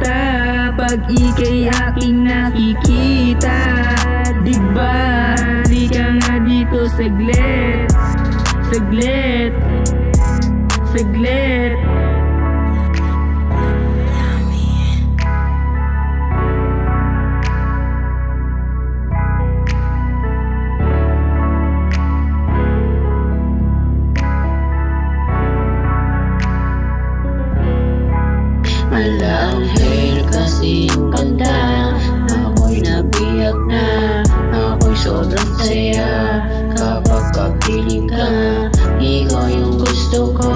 mata pag ika'y aking nakikita. Diba, di ka nga dito saglit, saglit, saglit. Long hair kasing ganda, ako'y nabiyak na, ako'y sobrang saya kapag kapiling ka. Ikaw yung gusto ko,